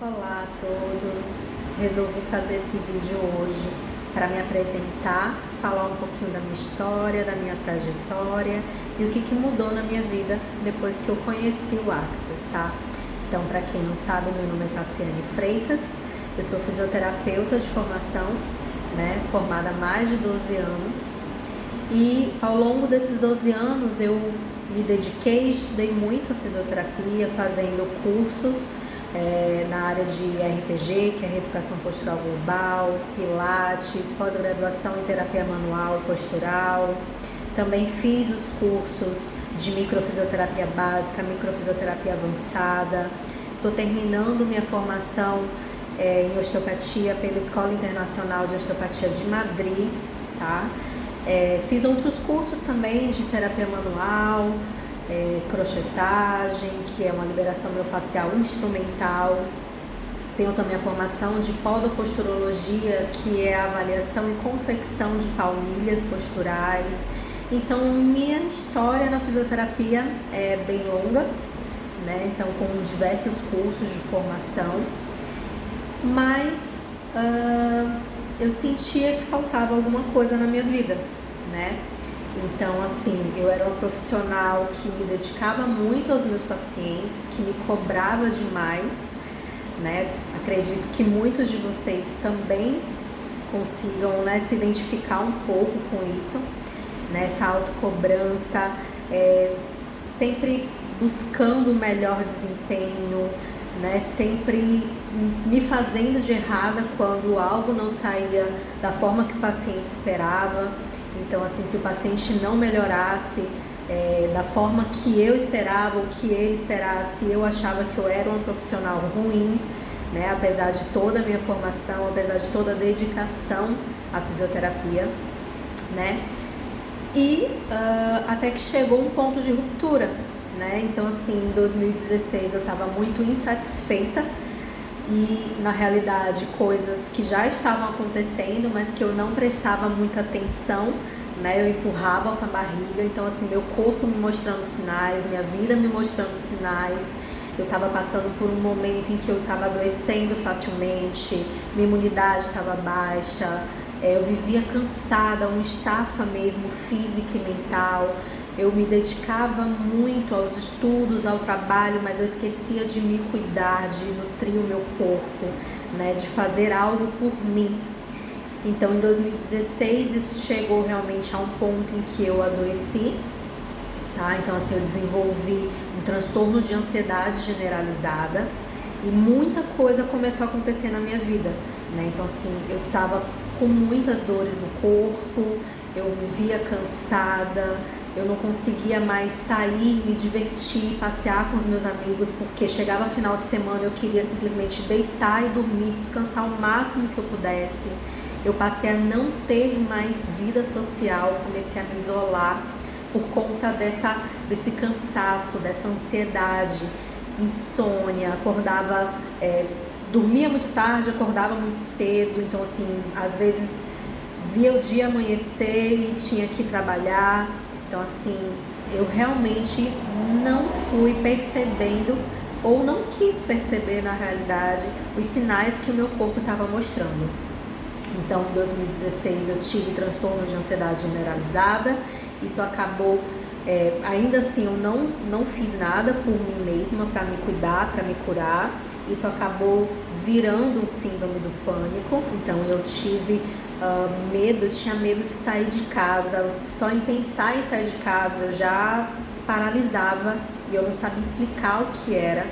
Olá a todos! Resolvi fazer esse vídeo hoje para me apresentar, falar um pouquinho da minha história, da minha trajetória e o que mudou na minha vida depois que eu conheci o Access, tá? Então, para quem não sabe, meu nome é Tassiane Freitas, eu sou fisioterapeuta de formação, formada há mais de 12 anos e ao longo desses 12 anos eu me dediquei, estudei muito a fisioterapia, fazendo cursos na área de RPG, que é Reeducação Postural Global, Pilates, pós-graduação em Terapia Manual e Postural. Também fiz os cursos de microfisioterapia básica, microfisioterapia avançada. Estou terminando minha formação em osteopatia pela Escola Internacional de Osteopatia de Madrid, tá? Fiz outros cursos também de terapia manual, crochetagem, que é uma liberação miofascial instrumental. Tenho também a formação de podoposturologia, que é a avaliação e confecção de palmilhas posturais. Então, minha história na fisioterapia é bem longa, então com diversos cursos de formação, mas eu sentia que faltava alguma coisa na minha vida, Então, assim, eu era uma profissional que me dedicava muito aos meus pacientes, que me cobrava demais, Acredito que muitos de vocês também consigam, se identificar um pouco com isso, essa autocobrança, sempre buscando o melhor desempenho, sempre me fazendo de errada quando algo não saía da forma que o paciente esperava. Então, assim, se o paciente não melhorasse da forma que eu esperava ou que ele esperasse, eu achava que eu era uma profissional ruim, apesar de toda a minha formação, apesar de toda a dedicação à fisioterapia, E até que chegou um ponto de ruptura, Então, assim, em 2016 eu estava muito insatisfeita e, na realidade, coisas que já estavam acontecendo, mas que eu não prestava muita atenção, eu empurrava com a barriga. Então, assim, meu corpo me mostrando sinais, minha vida me mostrando sinais. Eu estava passando por um momento em que eu estava adoecendo facilmente, minha imunidade estava baixa, eu vivia cansada, uma estafa mesmo, física e mental. Eu me dedicava muito aos estudos, ao trabalho, mas eu esquecia de me cuidar, de nutrir o meu corpo, de fazer algo por mim. Então, em 2016, isso chegou realmente a um ponto em que eu adoeci, tá? Então, assim, eu desenvolvi um transtorno de ansiedade generalizada e muita coisa começou a acontecer na minha vida, Então, assim, eu estava com muitas dores no corpo, eu vivia cansada, eu não conseguia mais sair, me divertir, passear com os meus amigos, porque chegava final de semana eu queria simplesmente deitar e dormir, descansar o máximo que eu pudesse. Eu passei a não ter mais vida social, comecei a me isolar por conta desse cansaço, dessa ansiedade, insônia, acordava, dormia muito tarde, acordava muito cedo. Então, assim, às vezes via o dia amanhecer e tinha que trabalhar. Então, assim, eu realmente não fui percebendo ou não quis perceber, na realidade, os sinais que o meu corpo estava mostrando. Então, em 2016, eu tive transtorno de ansiedade generalizada. Isso acabou, ainda assim, eu não fiz nada por mim mesma para me cuidar, para me curar. Isso acabou virando um síndrome do pânico. Então, eu tive medo, tinha medo de sair de casa. Só em pensar em sair de casa eu já paralisava e eu não sabia explicar o que era.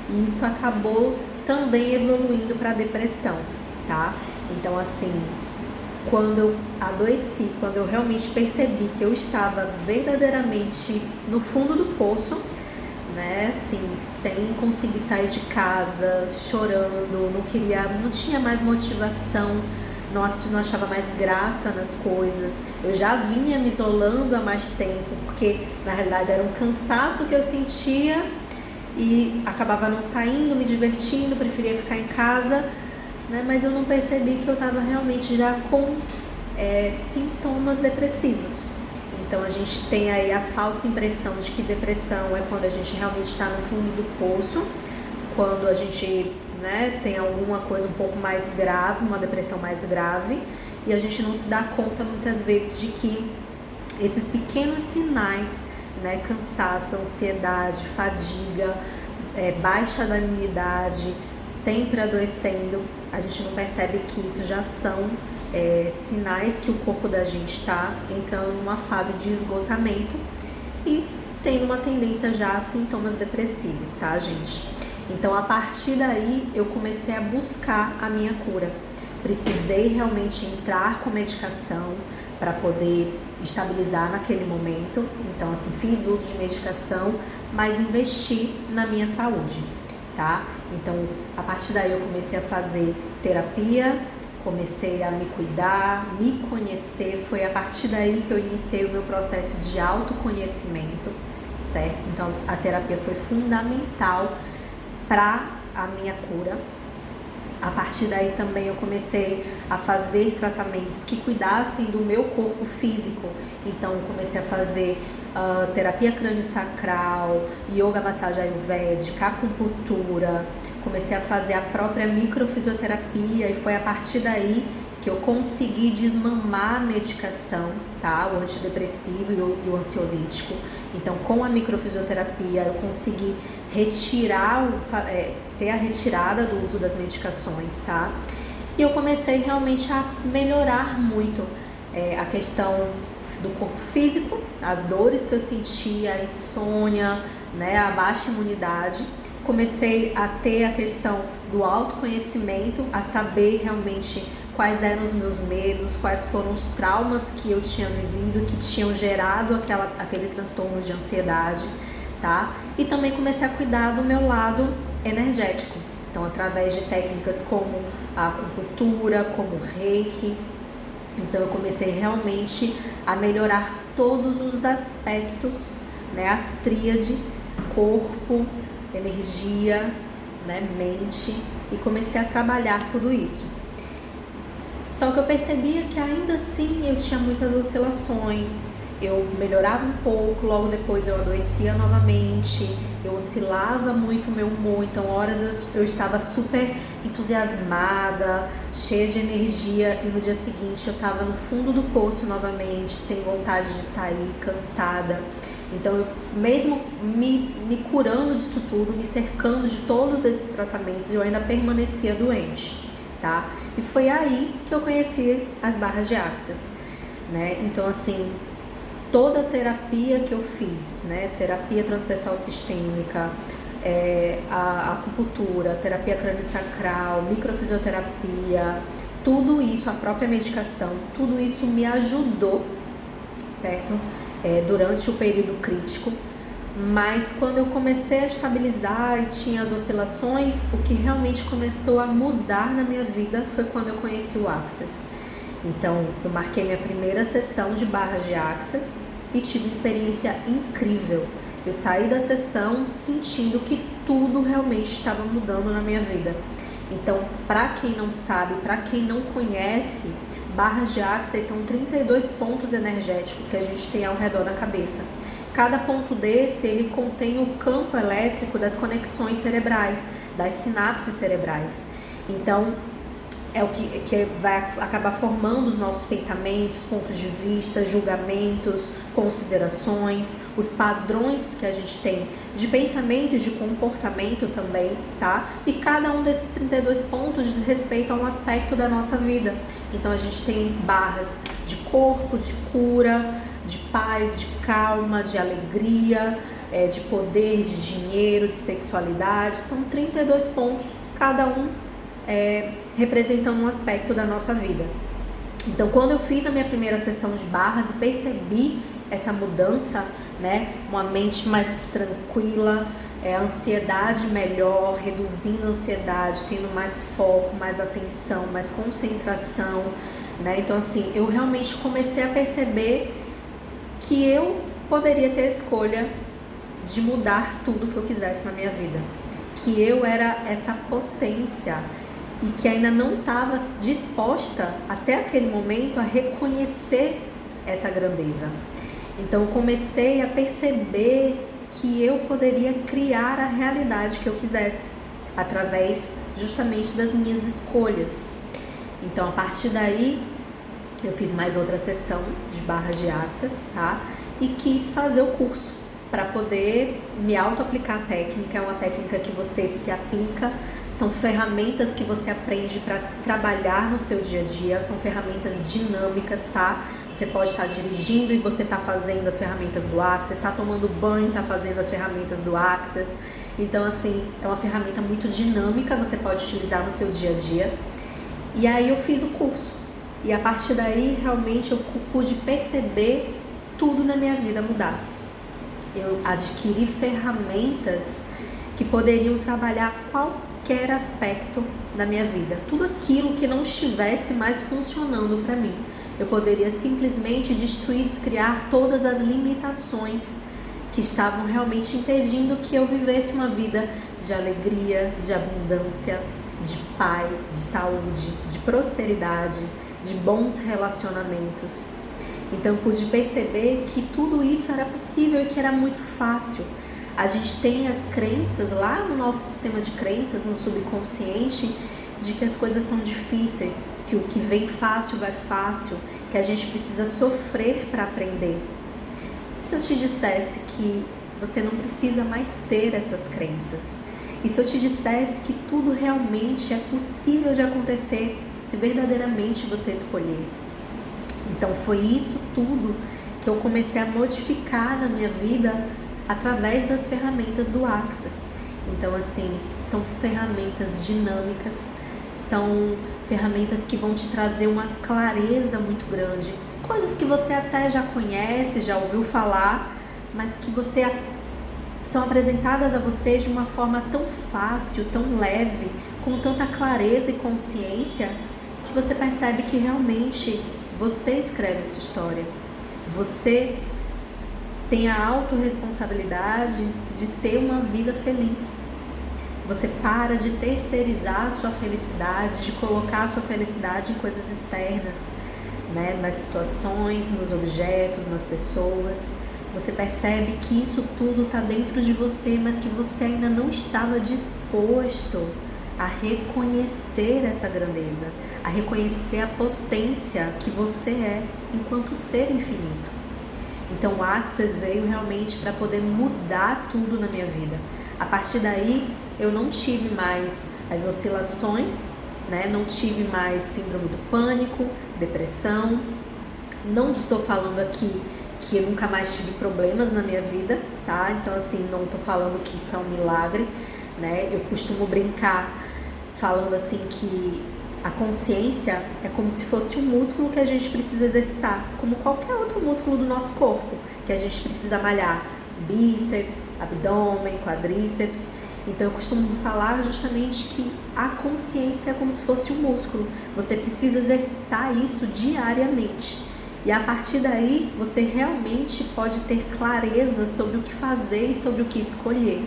E isso acabou também evoluindo para a depressão, tá? Então, assim, quando eu adoeci, quando eu realmente percebi que eu estava verdadeiramente no fundo do poço, assim, sem conseguir sair de casa, chorando, não tinha mais motivação, não achava mais graça nas coisas. Eu já vinha me isolando há mais tempo, porque na realidade era um cansaço que eu sentia e acabava não saindo, me divertindo, preferia ficar em casa, mas eu não percebi que eu estava realmente já com sintomas depressivos. Então a gente tem aí a falsa impressão de que depressão é quando a gente realmente está no fundo do poço, quando a gente né, tem alguma coisa um pouco mais grave, uma depressão mais grave, e a gente não se dá conta muitas vezes de que esses pequenos sinais, né, cansaço, ansiedade, fadiga, baixa da imunidade, sempre adoecendo, a gente não percebe que isso já são sinais que o corpo da gente está entrando numa fase de esgotamento e tendo uma tendência já a sintomas depressivos, tá, gente? Então, a partir daí, eu comecei a buscar a minha cura. Precisei realmente entrar com medicação para poder estabilizar naquele momento. Então, assim, fiz uso de medicação, mas investi na minha saúde, tá? Então, a partir daí eu comecei a fazer terapia, comecei a me cuidar, me conhecer. Foi a partir daí que eu iniciei o meu processo de autoconhecimento, certo? Então, a terapia foi fundamental para a minha cura. A partir daí também eu comecei a fazer tratamentos que cuidassem do meu corpo físico. Então comecei a fazer terapia crânio-sacral, yoga, massagem ayurvédica, acupuntura. Comecei a fazer a própria microfisioterapia e foi a partir daí que eu consegui desmamar a medicação, tá? O antidepressivo e o ansiolítico. Então, com a microfisioterapia, eu consegui retirar, ter a retirada do uso das medicações, tá? E eu comecei realmente a melhorar muito a questão do corpo físico, as dores que eu sentia, a insônia, né, a baixa imunidade. Comecei a ter a questão do autoconhecimento, a saber realmente quais eram os meus medos, quais foram os traumas que eu tinha vivido, que tinham gerado aquele transtorno de ansiedade, tá? E também comecei a cuidar do meu lado energético. Então, através de técnicas como a acupuntura, como o reiki. Então, eu comecei realmente a melhorar todos os aspectos, né? A tríade, corpo, energia, né? Mente. E comecei a trabalhar tudo isso. Só que eu percebia que ainda assim eu tinha muitas oscilações, eu melhorava um pouco, logo depois eu adoecia novamente, eu oscilava muito o meu humor, então horas eu estava super entusiasmada, cheia de energia e no dia seguinte eu estava no fundo do poço novamente, sem vontade de sair, cansada. Então, eu, mesmo me curando disso tudo, me cercando de todos esses tratamentos, eu ainda permanecia doente, tá? E foi aí que eu conheci as barras de Access, né? Então, assim, toda a terapia que eu fiz, né? Terapia transpessoal sistêmica, a acupuntura, terapia crânio-sacral, microfisioterapia, tudo isso, a própria medicação, tudo isso me ajudou, certo? Durante o período crítico, mas quando eu comecei a estabilizar e tinha as oscilações, o que realmente começou a mudar na minha vida foi quando eu conheci o Access. Então, eu marquei minha primeira sessão de barras de Access e tive uma experiência incrível. Eu saí da sessão sentindo que tudo realmente estava mudando na minha vida. Então, para quem não sabe, para quem não conhece, barras de Access são 32 pontos energéticos que a gente tem ao redor da cabeça. Cada ponto desse, ele contém o campo elétrico das conexões cerebrais, das sinapses cerebrais. Então, é o que vai acabar formando os nossos pensamentos, pontos de vista, julgamentos, considerações, os padrões que a gente tem de pensamento e de comportamento também, tá? E cada um desses 32 pontos diz respeito a um aspecto da nossa vida. Então, a gente tem barras de corpo, de cura, de paz, de calma, de alegria, de poder, de dinheiro, de sexualidade. São 32 pontos, cada um representando um aspecto da nossa vida. Então, quando eu fiz a minha primeira sessão de barras e percebi essa mudança, né, uma mente mais tranquila, a ansiedade melhor, reduzindo a ansiedade, tendo mais foco, mais atenção, mais concentração, né? Então, assim, eu realmente comecei a perceber que eu poderia ter a escolha de mudar tudo que eu quisesse na minha vida, que eu era essa potência e que ainda não estava disposta até aquele momento a reconhecer essa grandeza. Então eu comecei a perceber que eu poderia criar a realidade que eu quisesse. através justamente das minhas escolhas. Então, a partir daí, eu fiz mais outra sessão de barras de Access, tá? E quis fazer o curso para poder me auto-aplicar a técnica. É uma técnica que você se aplica, são ferramentas que você aprende para se trabalhar no seu dia a dia, são ferramentas dinâmicas, tá? Você pode estar dirigindo e você está fazendo as ferramentas do Access, está tomando banho e está fazendo as ferramentas do Access. Então, assim, é uma ferramenta muito dinâmica, você pode utilizar no seu dia a dia. E aí eu fiz o curso. E a partir daí, realmente, eu pude perceber tudo na minha vida mudar. Eu adquiri ferramentas que poderiam trabalhar qualquer aspecto da minha vida. Tudo aquilo que não estivesse mais funcionando para mim. Eu poderia simplesmente destruir, descriar todas as limitações que estavam realmente impedindo que eu vivesse uma vida de alegria, de abundância, de paz, de saúde, de prosperidade, de bons relacionamentos. Então eu pude perceber que tudo isso era possível e que era muito fácil. A gente tem as crenças lá no nosso sistema de crenças, no subconsciente, de que as coisas são difíceis, que o que vem fácil vai fácil, que a gente precisa sofrer para aprender. Se eu te dissesse que você não precisa mais ter essas crenças, e se eu te dissesse que tudo realmente é possível de acontecer se verdadeiramente você escolher? Então foi isso tudo que eu comecei a modificar na minha vida através das ferramentas do Access. Então, assim, são ferramentas dinâmicas, são ferramentas que vão te trazer uma clareza muito grande, coisas que você até já conhece, já ouviu falar, mas que são apresentadas a você de uma forma tão fácil, tão leve, com tanta clareza e consciência, que você percebe que realmente você escreve essa história. Você tem a autorresponsabilidade de ter uma vida feliz. Você para de terceirizar a sua felicidade, de colocar a sua felicidade em coisas externas, né? Nas situações, nos objetos, nas pessoas. Você percebe que isso tudo está dentro de você, mas que você ainda não estava disposto a reconhecer essa grandeza, a reconhecer a potência que você é enquanto ser infinito. Então o Access veio realmente para poder mudar tudo na minha vida. A partir daí eu não tive mais as oscilações, né? Não tive mais síndrome do pânico, depressão. Não estou falando aqui que eu nunca mais tive problemas na minha vida, tá? Então assim, não estou falando que isso é um milagre, né? Eu costumo brincar falando assim que a consciência é como se fosse um músculo que a gente precisa exercitar, como qualquer outro músculo do nosso corpo, que a gente precisa malhar, bíceps, abdômen, quadríceps. Então eu costumo falar justamente que a consciência é como se fosse um músculo, você precisa exercitar isso diariamente. E a partir daí você realmente pode ter clareza sobre o que fazer e sobre o que escolher,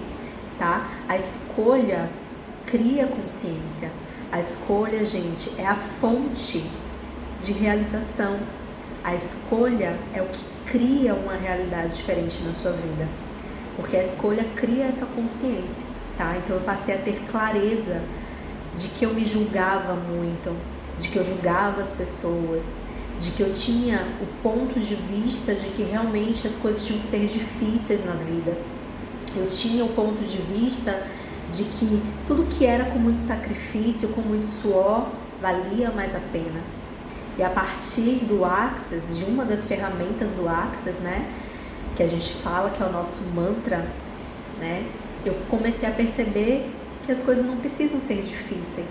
tá? A escolha cria consciência. A escolha, gente, é a fonte de realização. A escolha é o que cria uma realidade diferente na sua vida. Porque a escolha cria essa consciência, tá? Então eu passei a ter clareza de que eu me julgava muito, de que eu julgava as pessoas, de que eu tinha o ponto de vista de que realmente as coisas tinham que ser difíceis na vida. Eu tinha o ponto de vista de que tudo que era com muito sacrifício, com muito suor, valia mais a pena. E a partir do Access, de uma das ferramentas do Access, né, que a gente fala que é o nosso mantra, né, eu comecei a perceber que as coisas não precisam ser difíceis,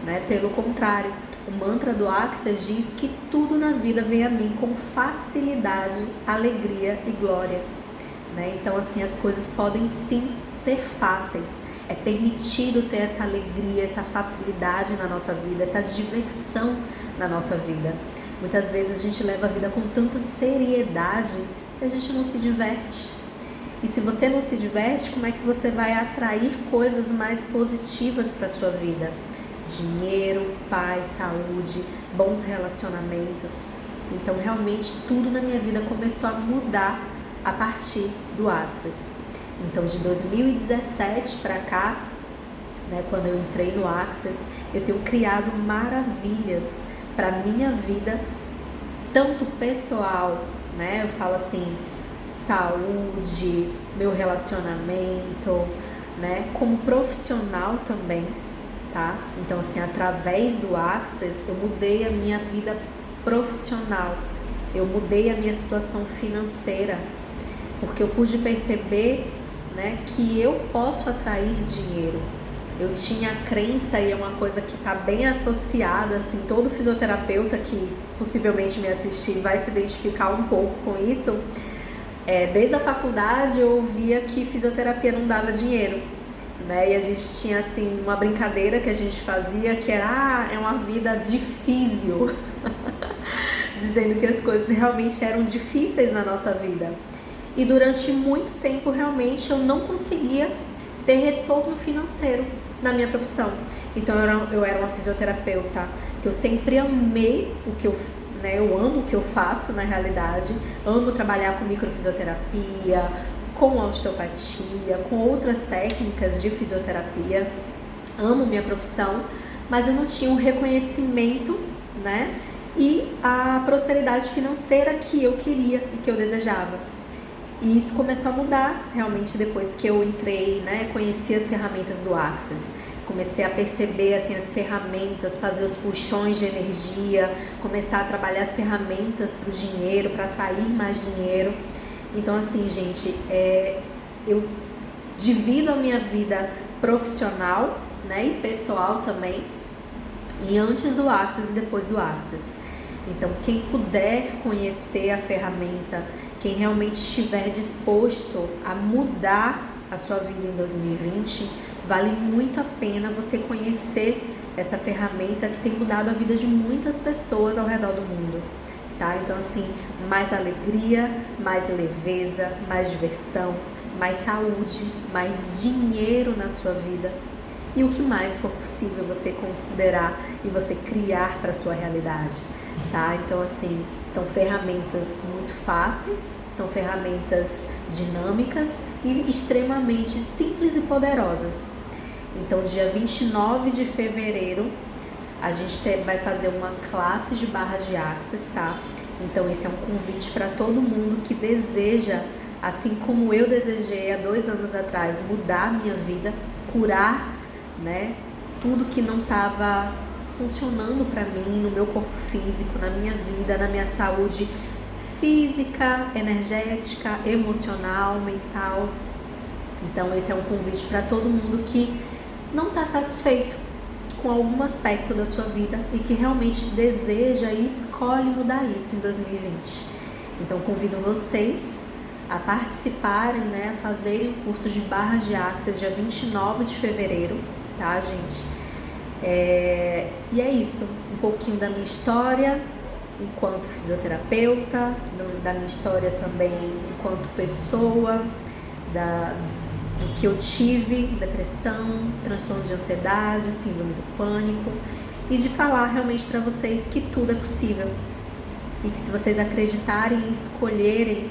né, pelo contrário. O mantra do Access diz que tudo na vida vem a mim com facilidade, alegria e glória, né? Então, assim, as coisas podem sim ser fáceis. É permitido ter essa alegria, essa facilidade na nossa vida, essa diversão na nossa vida. Muitas vezes a gente leva a vida com tanta seriedade que a gente não se diverte. E se você não se diverte, como é que você vai atrair coisas mais positivas para a sua vida? Dinheiro, paz, saúde, bons relacionamentos. Então, realmente, tudo na minha vida começou a mudar a partir do Access. Então, de 2017 para cá, né? Quando eu entrei no Access, eu tenho criado maravilhas para minha vida, tanto pessoal, né? Eu falo assim, saúde, meu relacionamento, né? Como profissional também, tá? Então, assim, através do Access, eu mudei a minha vida profissional, eu mudei a minha situação financeira, porque eu pude perceber, né, que eu posso atrair dinheiro. Eu tinha a crença, e é uma coisa que está bem associada, assim, todo fisioterapeuta que possivelmente me assistir vai se identificar um pouco com isso. Desde a faculdade eu ouvia que fisioterapia não dava dinheiro, né? E a gente tinha, assim, uma brincadeira que a gente fazia, que era, é uma vida de físio, dizendo que as coisas realmente eram difíceis na nossa vida. E durante muito tempo, realmente, eu não conseguia ter retorno financeiro na minha profissão. Então, eu era uma fisioterapeuta que eu sempre amei o que eu amo o que eu faço, na realidade. Amo trabalhar com microfisioterapia, com osteopatia, com outras técnicas de fisioterapia. Amo minha profissão, mas eu não tinha o reconhecimento, né? E a prosperidade financeira que eu queria e que eu desejava. E isso começou a mudar realmente depois que eu entrei, né? Conheci as ferramentas do Access. Comecei a perceber, assim, as ferramentas, fazer os puxões de energia, começar a trabalhar as ferramentas para o dinheiro, para atrair mais dinheiro. Então, assim, gente, eu divido a minha vida profissional, né, e pessoal também, e antes do Access e depois do Access. Então, quem puder conhecer a ferramenta, quem realmente estiver disposto a mudar a sua vida em 2020, vale muito a pena você conhecer essa ferramenta que tem mudado a vida de muitas pessoas ao redor do mundo, tá? Então, assim, mais alegria, mais leveza, mais diversão, mais saúde, mais dinheiro na sua vida e o que mais for possível você considerar e você criar para a sua realidade, tá? Então, assim, são ferramentas muito fáceis, são ferramentas dinâmicas e extremamente simples e poderosas. Então, dia 29 de fevereiro, a gente vai fazer uma classe de barras de Access, tá? Então, esse é um convite para todo mundo que deseja, assim como eu desejei há 2 anos atrás, mudar a minha vida, curar, né, tudo que não estava funcionando para mim, no meu corpo físico, na minha vida, na minha saúde física, energética, emocional, mental. Então, esse é um convite para todo mundo que não está satisfeito com algum aspecto da sua vida e que realmente deseja e escolhe mudar isso em 2020. Então, convido vocês a participarem, né, a fazerem o curso de barras de Access dia 29 de fevereiro, tá, gente? E é isso, um pouquinho da minha história enquanto fisioterapeuta, da minha história também enquanto pessoa, do que eu tive, depressão, transtorno de ansiedade, síndrome do pânico, e de falar realmente para vocês que tudo é possível e que se vocês acreditarem e escolherem,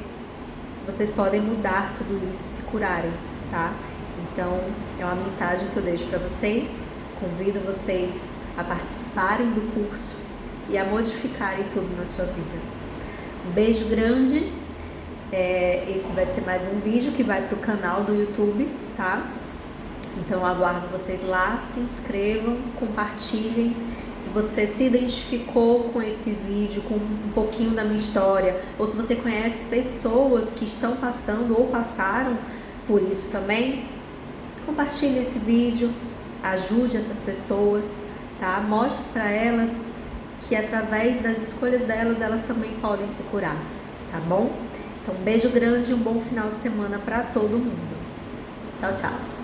vocês podem mudar tudo isso e se curarem, tá? Então, é uma mensagem que eu deixo para vocês. Convido vocês a participarem do curso e a modificarem tudo na sua vida. Um beijo grande. Esse vai ser mais um vídeo que vai para o canal do YouTube, tá? Então, eu aguardo vocês lá, se inscrevam, compartilhem. Se você se identificou com esse vídeo, com um pouquinho da minha história, ou se você conhece pessoas que estão passando ou passaram por isso também, compartilhe esse vídeo, ajude essas pessoas, tá? Mostre para elas que através das escolhas delas, elas também podem se curar, tá bom? Então, um beijo grande e um bom final de semana para todo mundo. Tchau, tchau!